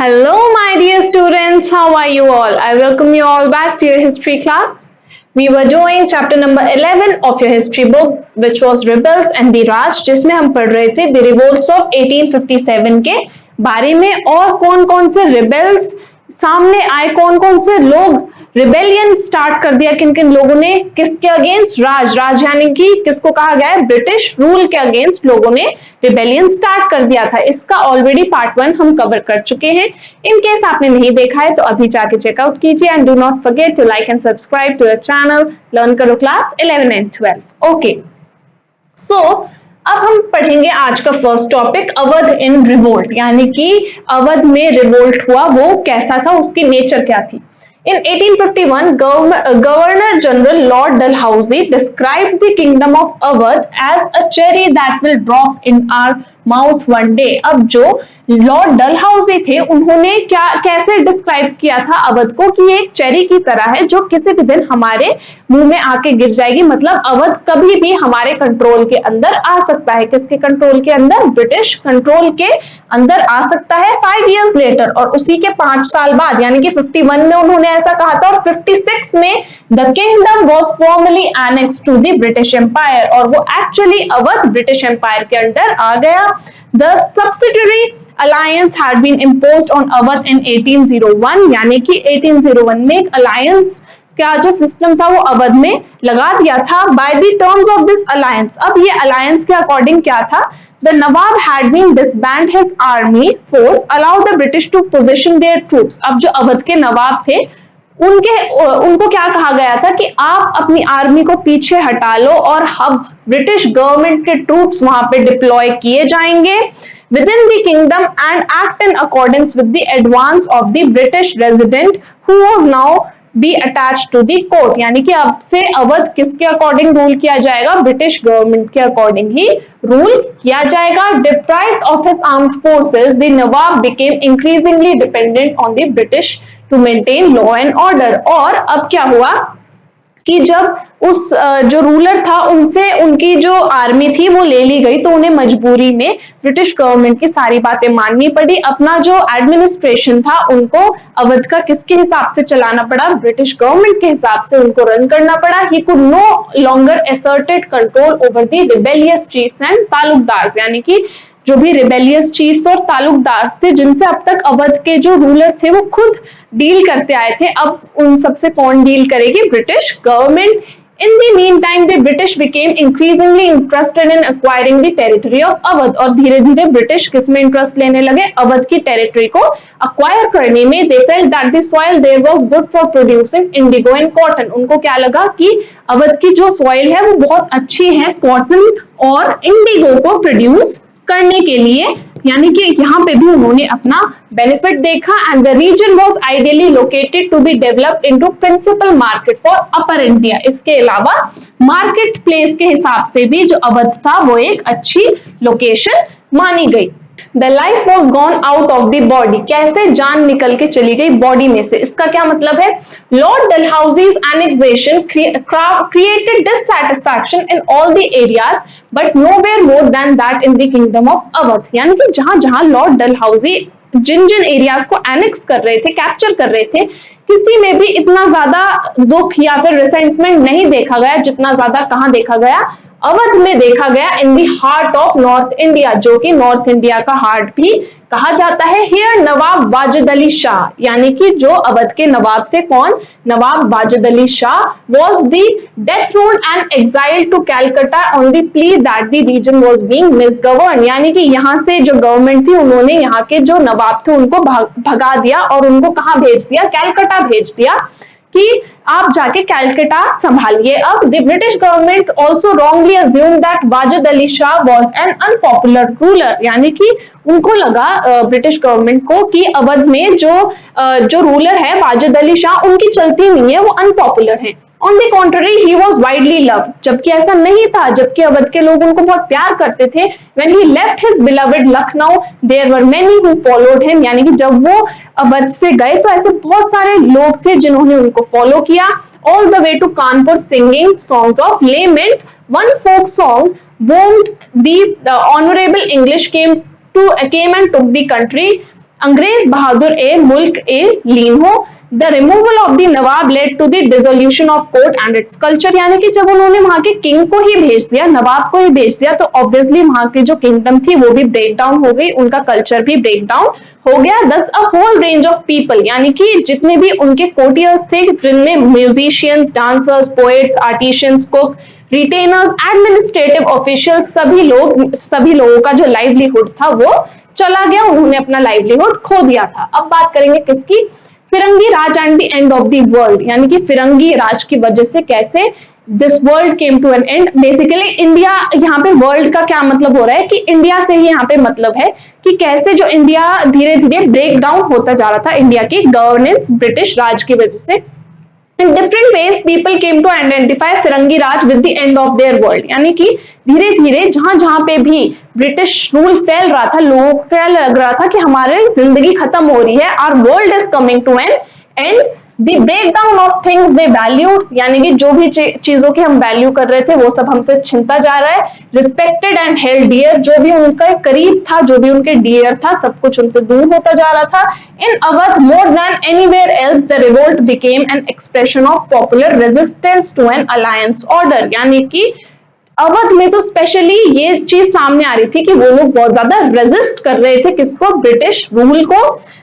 Hello, my dear students. How are you all? I welcome you all back to your history class. We were doing chapter number 11 of your history book, which was Rebels and the Raj, जिसमें हम पढ़ रहे थे the revolts of 1857 के बारे में और कौन-कौन से rebels सामने आए, कौन-कौन से लोग रिबेलियन स्टार्ट कर दिया, किन किन लोगों ने, किसके अगेंस्ट? राज यानी कि किसको कहा गया है? ब्रिटिश रूल के अगेंस्ट लोगों ने रिबेलियन स्टार्ट कर दिया था। इसका ऑलरेडी पार्ट 1 हम कवर कर चुके हैं। इन केस आपने नहीं देखा है तो अभी जाके चेकआउट कीजिए and do not forget to like and subscribe to the channel learn करो क्लास 11 एंड 12। ओके, सो अब हम पढ़ेंगे आज का first topic, Awadh in revolt, यानी कि अवध में रिवोल्ट हुआ वो कैसा था, उसकी नेचर क्या थी। In 1851, Governor General Lord Dalhousie described the kingdom of Awadh as a cherry that will drop in our mouth one day. अब जो लॉर्ड डलहाउसी थे उन्होंने क्या कैसे डिस्क्राइब किया था अवध को कि ये एक चेरी की तरह है जो किसी भी दिन हमारे मुंह में आके गिर जाएगी। मतलब अवध कभी भी हमारे कंट्रोल के अंदर आ सकता है। किसके कंट्रोल के अंदर? ब्रिटिश कंट्रोल के अंदर आ सकता है 5 years लेटर। और उसी के 5 साल बाद यानी कि 51 में उन्होंने ऐसा कहा था और 56 में the kingdom was formally annexed to the British Empire, और वो एक्चुअली अवध ब्रिटिश एम्पायर के अंडर आ गया। The subsidiary alliance had been imposed on Awadh in 1801, यानी कि 1801 में एक अलायंस का जो सिस्टम था वो अवध में लगा दिया था। By the terms of this alliance, अब ये अलायंस के अकॉर्डिंग क्या था? The nawab had been disband his army force, allow the British to position their troops. अब जो अवध के नवाब थे उनको क्या कहा गया था कि आप अपनी आर्मी को पीछे हटा लो और अब ब्रिटिश गवर्नमेंट के ट्रूप्स वहां पे डिप्लॉय किए जाएंगे within the kingdom and act in accordance with the advance of the British resident who was now be attached to the court। यानी कि अब से अवध किसके अकॉर्डिंग रूल किया जाएगा? ब्रिटिश गवर्नमेंट के अकॉर्डिंग ही रूल किया जाएगा। Deprived of his armed forces, the Nawab became increasingly dependent on the British to maintain law and order। और अब क्या हुआ कि जब उस जो रूलर था उनसे उनकी जो आर्मी थी वो ले ली गई, तो उन्हें मजबूरी में ब्रिटिश गवर्नमेंट की सारी बातें माननी पड़ी। अपना जो एडमिनिस्ट्रेशन था उनको अवध का किसके हिसाब से चलाना पड़ा? ब्रिटिश गवर्नमेंट के हिसाब से उनको रन करना पड़ा। He could no longer asserted control over the rebellious chiefs and taluqdars, यानी कि जो भी रिबेलियस चीफ्स और तालुकदार्स थे जिनसे अब तक अवध के जो रूलर थे वो खुद डील करते आए थे, अब उन सबसे कौन डील करेगी? British government. In the meantime, the British became increasingly interested in acquiring the territory of Awadh, और धीरे धीरे ब्रिटिश किसमें इंटरेस्ट लेने लगे? अवध की टेरिटरी को अक्वायर करने में। They felt that the soil there was good for producing indigo and cotton। उनको क्या लगा कि अवध की जो सॉइल है वो बहुत अच्छी है कॉटन और इंडिगो को प्रोड्यूस करने के लिए, यानी कि यहाँ पे भी उन्होंने अपना बेनिफिट देखा। And the region was ideally located to be developed into principal market for upper India. इसके अलावा मार्केट प्लेस के हिसाब से भी जो अवध था वो एक अच्छी लोकेशन मानी गई। The life was gone out of the body, कैसे जान निकल के चली गई बॉडी में से? इसका क्या मतलब है? Lord Dalhousie's annexation created dissatisfaction in all the areas but nowhere more than that in the kingdom of Awadh. यानी कि जहां जहां लॉर्ड डलहाउसी जिन जिन एरियाज को एनेक्स कर रहे थे, कैप्चर कर रहे थे, किसी में भी इतना ज्यादा दुख या फिर रिसेंटमेंट नहीं देखा गया जितना ज्यादा कहां देखा गया? अवध में देखा गया, in the heart of North India, जो कि नॉर्थ इंडिया का हार्ट भी कहा जाता है। हियर नवाब वाजिद अली शाह, यानी कि जो अवध के नवाब थे, कौन? नवाब Wajid Ali Shah was the dethroned and exiled to Calcutta on the plea that the region was being misgoverned। यानी कि यहाँ से जो गवर्नमेंट थी उन्होंने यहाँ के जो नवाब थे उनको भगा दिया और उनको कहाँ भेज दिया? कैलकाटा भेज दिया कि आप जाके कैलकाटा संभालिए। अब the British government also wrongly assume that Wajid Ali Shah was an unpopular ruler, यानी कि उनको लगा ब्रिटिश गवर्नमेंट को कि अवध में जो रूलर है वाजिद अली शाह उनकी चलती नहीं है, वो अनपॉपुलर है। On the contrary he was widely loved, जबकि ऐसा नहीं था, जबकि अवध के लोग उनको बहुत प्यार करते थे। When he left his beloved Lucknow there were many who followed him, यानी कि जब वो अवध से गए तो ऐसे बहुत सारे लोग थे जिन्होंने उनको फॉलो किया। All the way to Kanpur singing songs of lament, one folk song wooed the honorable English came and took the country अंग्रेज बहादुर ए मुल्क ए लीन हो। The removal of the nawab led to the dissolution of court and its culture, यानी कि जब उन्होंने वहां के किंग को ही भेज दिया, नवाब को ही भेज दिया, तो ऑब्वियसली वहां की जो किंगडम थी वो भी ब्रेक डाउन हो गई, उनका कल्चर भी ब्रेक डाउन हो गया। Thus a whole range of people, यानी कि जितने भी उनके कोर्टियर्स थे, जिनमें musicians, dancers, poets, artisans, cook, retainers, administrative officials, सभी लोगों का जो लाइवलीहुड था वो चला गया, उन्होंने अपना लाइवलीहुड खो दिया था। अब बात करेंगे किसकी? Firangi Raj and the end of the world, यानी कि फिरंगी राज की वजह से कैसे this world came to an end. Basically India, यहाँ पे वर्ल्ड का क्या मतलब हो रहा है कि इंडिया से ही यहाँ पे मतलब है कि कैसे जो इंडिया धीरे धीरे ब्रेक डाउन होता जा रहा था, इंडिया की गवर्नेंस ब्रिटिश राज की वजह से। In different ways, people came to identify Firangi Raj with the end of their world, यानी कि धीरे धीरे जहां जहां पे भी ब्रिटिश रूल फैल रहा था, लोगों को क्या लग रहा था कि हमारी जिंदगी खत्म हो रही है, our world is coming to an end। The breakdown of things they valued, यानी कि जो भी चीजों की हम वैल्यू कर रहे थे वो सब हमसे छिनता जा रहा है। Respected and held dear, जो भी उनका करीब था, जो भी उनके डियर था, सब कुछ उनसे दूर होता जा रहा था। In Awadh, more than anywhere else, the revolt became an expression of popular resistance to an alliance order, यानी कि अवध में तो स्पेशली ये चीज सामने आ रही थी कि वो लोग बहुत ज्यादा रेजिस्ट कर रहे थे किसको? ब्रिटिश रूल को।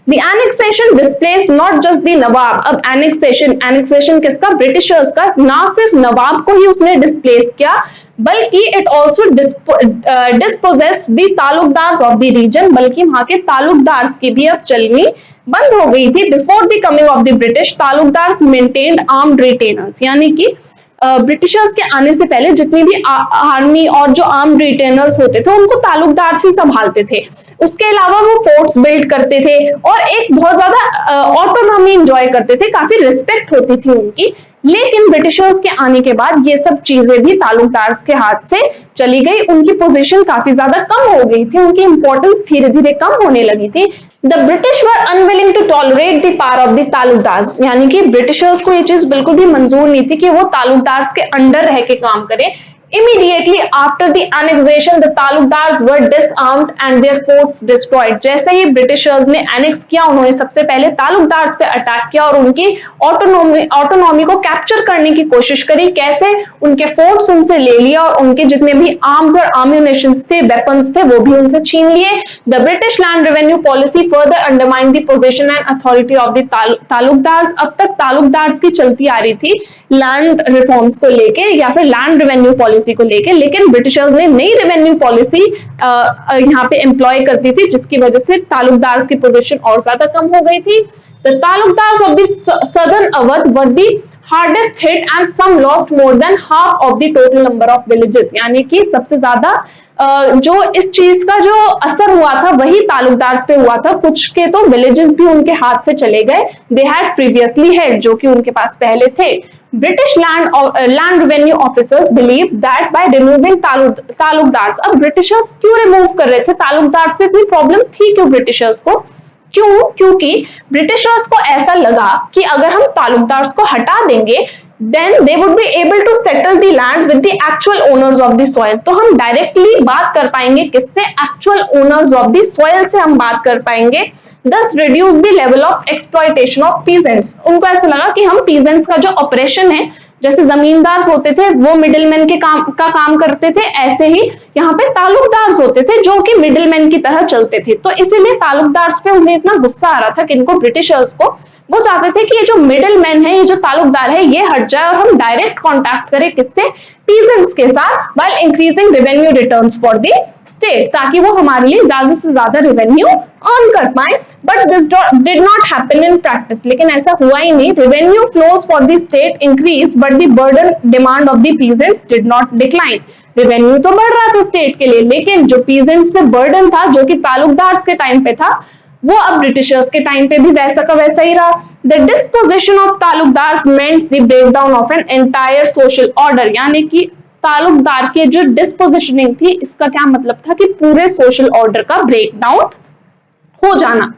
The annexation displaced not just the नवाब, अब एनेक्सेशन किसका? ब्रिटिशर्स का। ना सिर्फ नवाब को ही उसने डिस्प्लेस किया, बल्कि it also dispossessed the taluqdars of the region, बल्कि वहां के तालुकदार्स की भी अब चलनी बंद हो गई थी। Before the coming of the British, taluqdars maintained armed retainers, यानी कि ब्रिटिशर्स के आने से पहले जितनी भी आर्मी और जो आर्म्ड रिटेनर्स होते थे उनको तालुकदार से संभालते थे। उसके अलावा वो फोर्ट्स बिल्ड करते थे और एक बहुत ज्यादा ऑटोनॉमी एंजॉय करते थे, काफी रिस्पेक्ट होती थी उनकी। लेकिन ब्रिटिशर्स के आने के बाद ये सब चीजें भी तालुकदार के हाथ से चली गई, उनकी पोजीशन काफी ज्यादा कम हो गई थी, उनकी इंपॉर्टेंस धीरे धीरे कम होने लगी थी। The British were unwilling to tolerate the power of the taluqdars, यानी कि ब्रिटिशर्स को ये चीज बिल्कुल भी मंजूर नहीं थी कि वो तालुकदार्स के अंडर रह के काम करें। Immediately after the annexation, the taluqdars were disarmed and their forts destroyed। जैसे ही ब्रिटिशर्स ने एनेक्स किया, उन्होंने सबसे पहले तालुकदार्स पे अटैक किया और उनकी ऑटोनॉमी को कैप्चर करने की कोशिश करी। कैसे? उनके फोर्ट्स उनसे ले लिया और उनके जितने भी आर्म्स और आम्यूनेशंस थे, वेपन्स थे, वो भी उनसे छीन लिए। The British land revenue policy further undermine the position and authority of the taluqdars. अब तक तालुकदार्स की चलती आ रही थी लैंड रिफॉर्म्स को लेके या फिर लैंड रेवेन्यू पॉलिसी को लेके, लेकिन ब्रिटिशर्स ने नई रेवेन्यू पॉलिसी यहाँ पे एम्प्लॉय करती थी, जिसकी वजह से तालुकदार्स की पोजीशन और ज्यादा कम हो गई थी। The taluqdars of the southern Awadh were the hardest hit and some lost more than half of the total number of villages, यानी कि सबसे ज्यादा जो इस चीज का जो असर हुआ था वही तालुकदार्स पे हुआ था। कुछ के तो विलेजेस भी उनके हाथ से चले गए, दे हैड प्रीवियसली हेड, जो कि उनके पास पहले थे। British land revenue officers believed that by removing taluqdars, अब ब्रिटिशर्स क्यों रिमूव कर रहे थे तालुकदार से? इतनी प्रॉब्लम थी क्यों ब्रिटिशर्स को? क्योंकि ब्रिटिशर्स को ऐसा लगा कि अगर हम तालुकदार्स को हटा देंगे then they would be able to settle the land with the actual owners of the soil। तो हम डायरेक्टली बात कर पाएंगे किससे? Actual owners of the soil से हम बात कर पाएंगे। Thus reduce the level of exploitation of peasants। उनको ऐसा लगा कि हम peasants का जो ऑपरेशन है, जैसे जमींदार होते थे वो मिडिलमैन के काम करते थे, ऐसे ही यहाँ पे तालुकदार होते थे जो कि मिडिलमैन की तरह चलते थे। तो इसीलिए तालुकदार पे उन्हें इतना गुस्सा आ रहा था कि इनको ब्रिटिशर्स को, वो चाहते थे कि ये जो मिडिलमैन है, ये जो तालुकदार है, ये हट जाए और हम डायरेक्ट कॉन्टैक्ट करें किससे? पीजेंट्स के साथ, while increasing revenue returns for the state, ताकि वो हमारे लिए ज्यादा से ज्यादा रेवेन्यू अर्न कर पाए। But this did not happen in practice, लेकिन ऐसा हुआ ही नहीं। Revenue flows for the state increase but the burden demand of the peasants did not decline. Revenue तो बढ़ रहा था स्टेट के लिए, लेकिन जो पीजेंट्स पे बर्डन था, जो कि तालुकदार्स के टाइम पे था, वो अब ब्रिटिशर्स के टाइम पे भी वैसा का वैसा ही रहा। The disposition of taluqdars meant the breakdown of an entire social order, यानी कि तालुकदार के जो डिस्पोजिशनिंग थी, इसका क्या मतलब था कि पूरे सोशल ऑर्डर का ब्रेकडाउन हो जाना।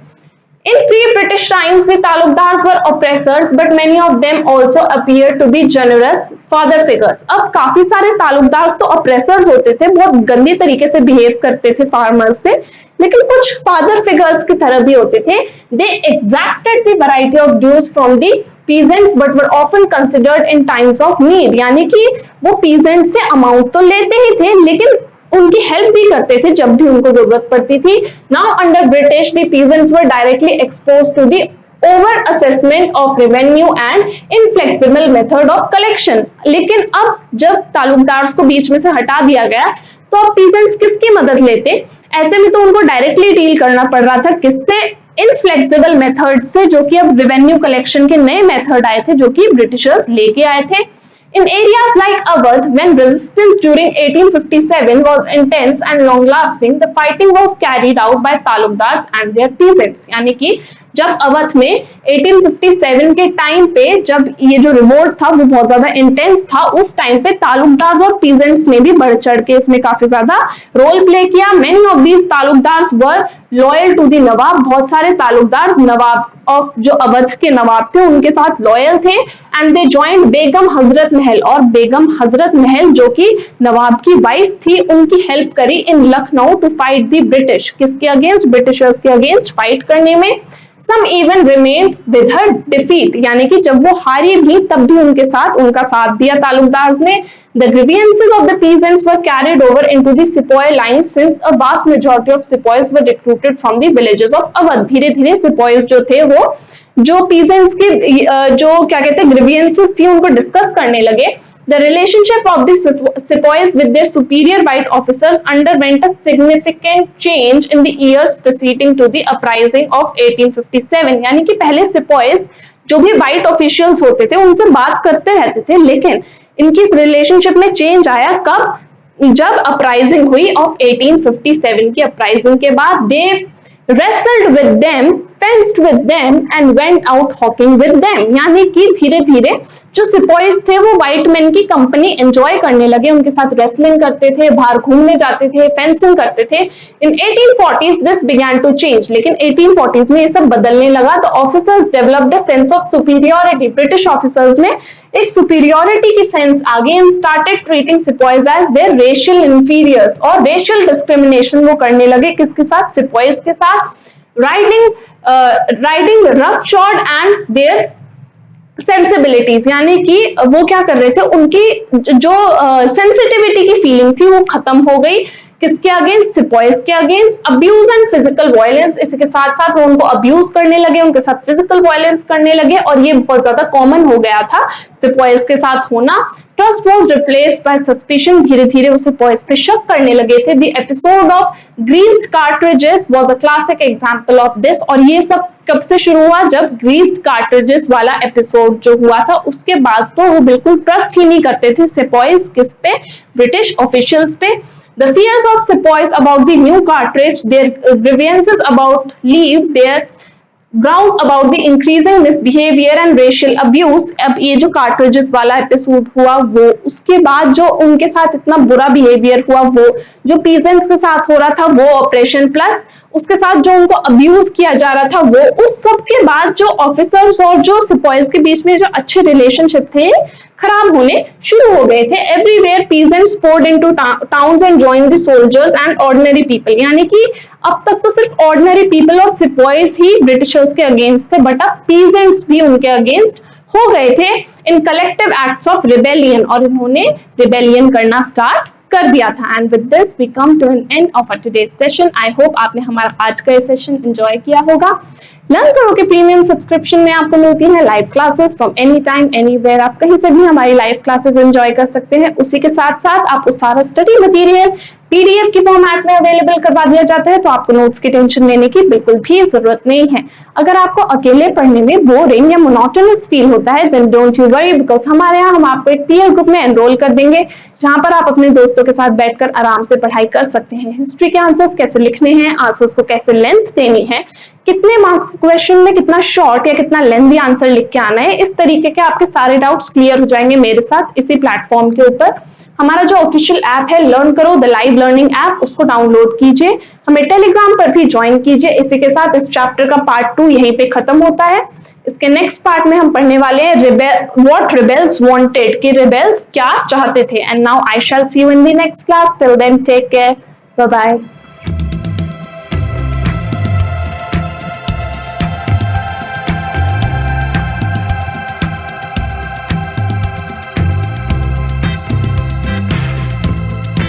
In pre-British times, the Talukdars were oppressors, but many of them also appeared to be generous father figures. अब काफी सारे तालुकदार तो oppressors होते थे, बहुत गंदी तरीके से behave करते थे farmers से, लेकिन कुछ father figures की तरह भी होते थे. They exacted the variety of dues from the peasants, but were often considered in times of need. यानी कि वो peasants से amount तो लेते ही थे, लेकिन उनकी हेल्प भी करते थे जब भी उनको जरूरत पड़ती थी. Now under British the peasants were directly exposed to the over assessment of revenue and inflexible method of collection. लेकिन अब जब तालुकदार्स को बीच में से हटा दिया गया तो अब पीजेंट्स किसकी मदद लेते? ऐसे में तो उनको डायरेक्टली डील करना पड़ रहा था किससे? इनफ्लेक्सिबल मेथड से, जो कि अब रेवेन्यू कलेक्शन के नए मेथड आए थे जो कि ब्रिटिशर्स लेके आए थे. In areas like Awadh, when resistance during 1857 was intense and long-lasting, the fighting was carried out by Talukdars and their peasants. यानी कि जब अवध में 1857 के टाइम पे जब ये जो रिवोल्ट था वो बहुत ज्यादा इंटेंस था, उस टाइम पे तालुकदार्स और पीजेंट्स ने भी बढ़ चढ़ के इसमें काफी ज्यादा रोल प्ले किया. Many of these taluqdars were loyal to the Nawab. बहुत सारे तालुकदार्स नवाब ऑफ जो अवध के नवाब थे उनके साथ लॉयल थे. And they joined Begum Hazrat Mahal, और बेगम हजरत महल जो कि नवाब की वाइफ थी उनकी हेल्प करी in Lucknow to fight the British. किसके अगेंस्ट? ब्रिटिशर्स के अगेंस्ट फाइट करने में. Some even remained with her defeat, यानी कि जब वो हारी भी तब भी उनका साथ दिया तालुकदार्स ने. The grievances of the peasants were carried over into the sepoy lines since a vast majority of sepoys were recruited from the villages of Awadh. धीरे धीरे sepoys जो थे वो जो peasants के जो क्या कहते हैं grievances थी उनको डिस्कस करने लगे. The relationship of the sepoys with their superior white officers underwent a significant change in the years preceding to the uprising of 1857. यानी कि पहले sepoys जो भी white officials होते थे उनसे बात करते रहते थे, लेकिन इनकी इस रिलेशनशिप में चेंज आया कब? जब अपराइजिंग हुई ऑफ 1857 की अपराइजिंग के बाद. दे wrestled with them, fenced with them and went out hawking with them. यानी कि धीरे धीरे जो सिपॉइज थे वो व्हाइट मैन की कंपनी एंजॉय करने लगे, उनके साथ रेसलिंग करते थे, बाहर घूमने जाते थे, फेंसिंग करते थे. In 1840s this began to change. लेकिन 1840s में ये सब बदलने लगा. तो officers developed a sense of superiority. British officers में एक सुपीरियरिटी की सेंस आ गई and started treating sepoys as their racial inferiors. और रेशियल डिस्क्रिमिनेशन वो करने लगे किसके साथ? सिपॉइज के साथ. Riding roughshod and their sensibilities, यानी कि वो क्या कर रहे थे, उनकी जो सेंसिटिविटी की फीलिंग थी वो खत्म हो गई. किसके अगेंस्ट? सिपॉइज के against. Abuse and physical violence, इसके साथ साथ वो उनको अब्यूज करने लगे, उनके साथ फिजिकल वायलेंस करने लगे, और ये बहुत ज्यादा कॉमन हो गया था सिपॉइज के साथ होना. Trust was replaced by suspicion. धीरे धीरे वो सिपॉइज पे शक करने लगे थे. The episode of greased cartridges was a classic example of this. और ये सब कब से शुरू हुआ? जब ग्रीस्ड कार्ट्रिजेस वाला एपिसोड जो हुआ था उसके बाद तो वो बिल्कुल ट्रस्ट ही नहीं करते थे सिपॉइज. किस पे? ब्रिटिश ऑफिशियल्स पे. The fears of sepoys about the new cartridge, their grievances about leave, their grouse about the increasing misbehavior and racial abuse. अब ये जो कार्ट्रिजेस वाला एपिसोड हुआ वो उसके बाद जो उनके साथ इतना बुरा बिहेवियर हुआ, वो जो पीजेंट्स के साथ हो रहा था वो ऑपरेशन, प्लस उसके साथ जो उनको अब्यूज किया जा रहा था वो, उस सब के बाद जो ऑफिसर्स और जो सिपॉइज के बीच में जो अच्छे रिलेशनशिप थे खराब होने शुरू हो गए थे. Everywhere peasants poured into towns and joined the soldiers and ordinary people. यानी कि अब तक तो सिर्फ ऑर्डिनरी पीपल और सिपॉइज ही ब्रिटिशर्स के अगेंस्ट थे, बट अब पीजेंट्स भी उनके अगेंस्ट हो गए थे in collective acts of rebellion, और इन्होंने रिबेलियन करना स्टार्ट कर दिया था. And with this we come to an end of today's session. I hope आपने हमारा आज का ये सेशन एंजॉय किया होगा. लर्न करो के प्रीमियम सब्सक्रिप्शन में आपको मिलती है live classes from any time anywhere. आप कहीं से भी हमारी लाइव क्लासेस एंजॉय कर सकते हैं. उसी के साथ साथ आपको सारा स्टडी मटेरियल पीडीएफ की फॉर्मेट में अवेलेबल करवा दिया जाता है, तो आपको नोट्स की टेंशन लेने की बिल्कुल भी जरूरत नहीं है. अगर आपको अकेले पढ़ने में बोरिंग या मोनोटोनस फील होता है, then don't you worry, because हमारे यहाँ हम आपको एक पीयर ग्रुप में एनरोल कर देंगे जहां पर आप अपने दोस्तों के साथ बैठकर आराम से पढ़ाई कर सकते हैं. हिस्ट्री के आंसर्स कैसे लिखने हैं, आंसर्स को कैसे लेंथ देनी है, कितने मार्क्स क्वेश्चन में कितना शॉर्ट या कितना लेंथी आंसर लिख के आना है, इस तरीके के आपके सारे डाउट्स क्लियर हो जाएंगे मेरे साथ इसी प्लेटफॉर्म के ऊपर. हमारा जो ऑफिशियल ऐप है लर्न करो द लाइव लर्निंग ऐप, उसको डाउनलोड कीजिए, हमें टेलीग्राम पर भी ज्वाइन कीजिए। इसी के साथ इस चैप्टर का पार्ट 2 यहीं पे खत्म होता है। इसके नेक्स्ट पार्ट में हम पढ़ने वाले हैं व्हाट रिबेल्स वांटेड, कि रिबेल्स क्या चाहते थे। And now I shall see you in the next class, till then take care, bye bye.